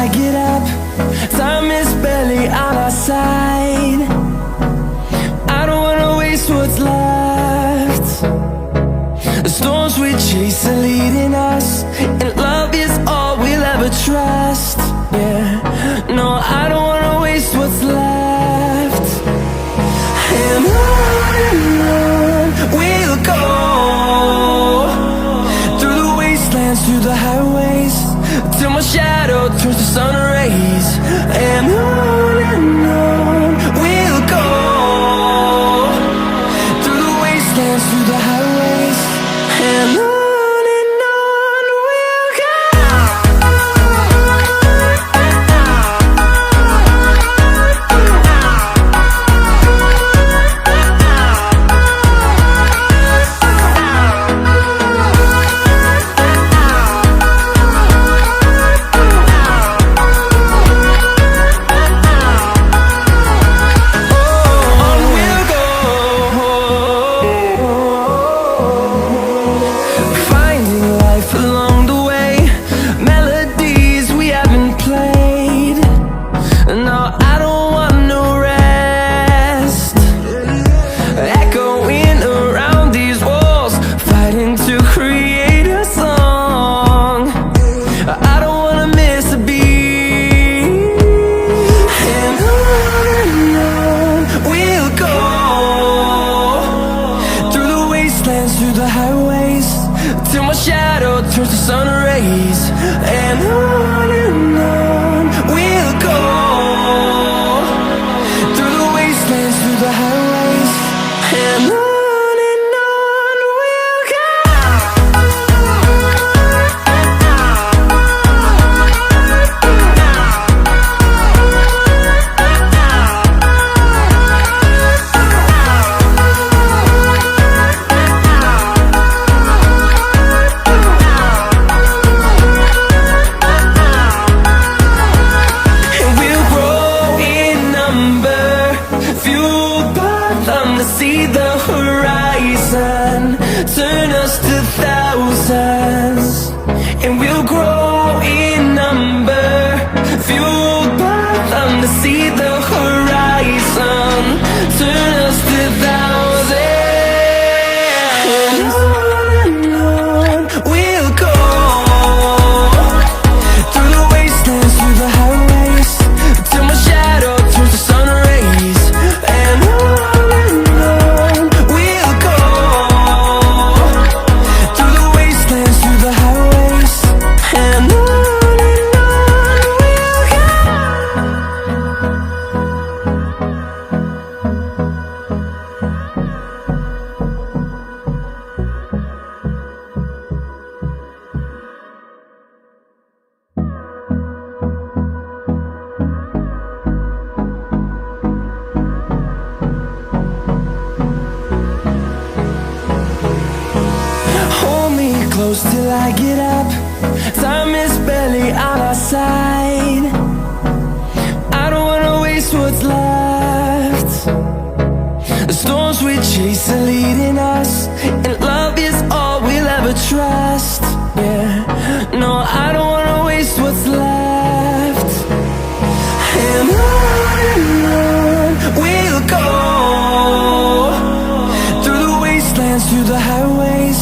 I get up. Time is barely on our side. I don't wanna waste what's left. The storms we chase are leading us, and love is all we'll ever trust. Yeah, no, I don't wanna waste what's left. And on we'll go, through the wastelands, through the highways, till my shadow turns to sun rays. And on we'll go, through the wastelands, through the highways, and on we'll go. Through the highways, till my shadow turns to sun rays. And on we'll go, through the wastelands, through the highways, and on we'll go. See the horizon, turn us to thousands, and we'll grow in number, fueled by them. To see the horizon, turn us to thousands, and on we'll go, through the wastelands, through the highways, till my shadow turns to sun rays. And close till I get up. Time is barely on our side. I don't wanna waste what's left. The storms we chase are leading us, and love is all we'll ever trust. Yeah, no, I don't wanna waste what's left. And on we'll go, through the wastelands, through the highways,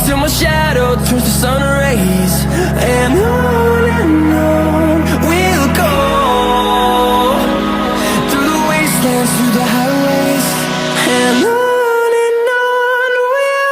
till my shadow turns to sun rays. And on we'll go, through the wastelands, through the highways, and on we'll go.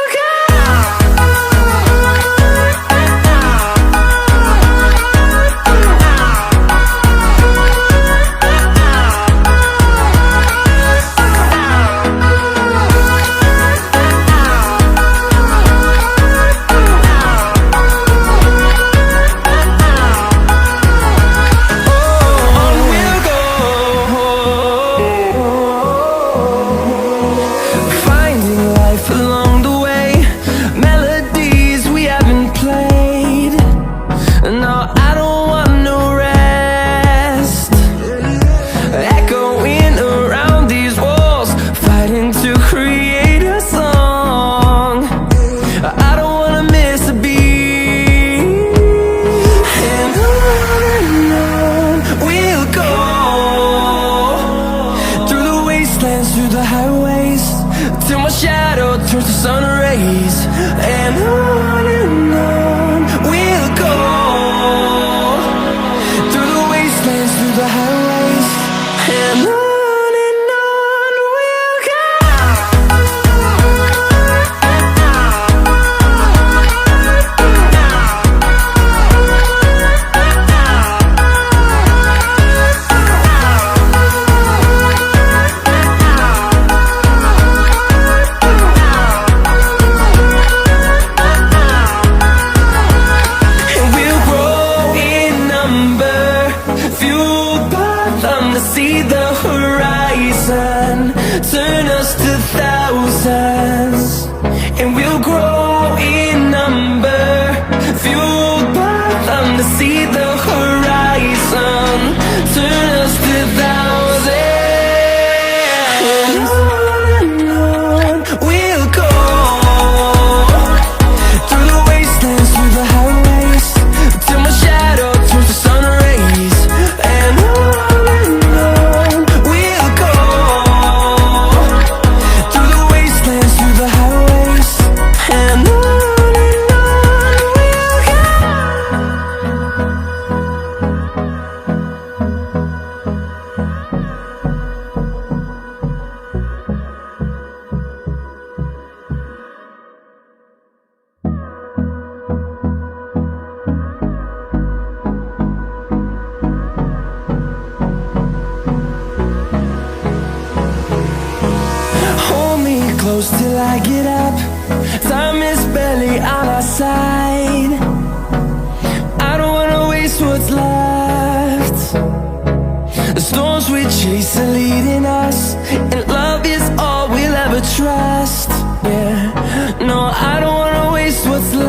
turns to sun rays, and on we'll go, through the wastelands, through the highways, and on we'll go. See the horizon, turn us to thousands, and we'll grow in number, fueled by them to see the horizon, turn us to thousands, and on we'll go, through the wastelands, through the highways, till my shadow turns to sun rays, and on close till I get up. Time is barely on our side. I don't wanna waste what's left. The storms we chase are leading us, and love is all we'll ever trust. Yeah, no, I don't wanna waste what's left.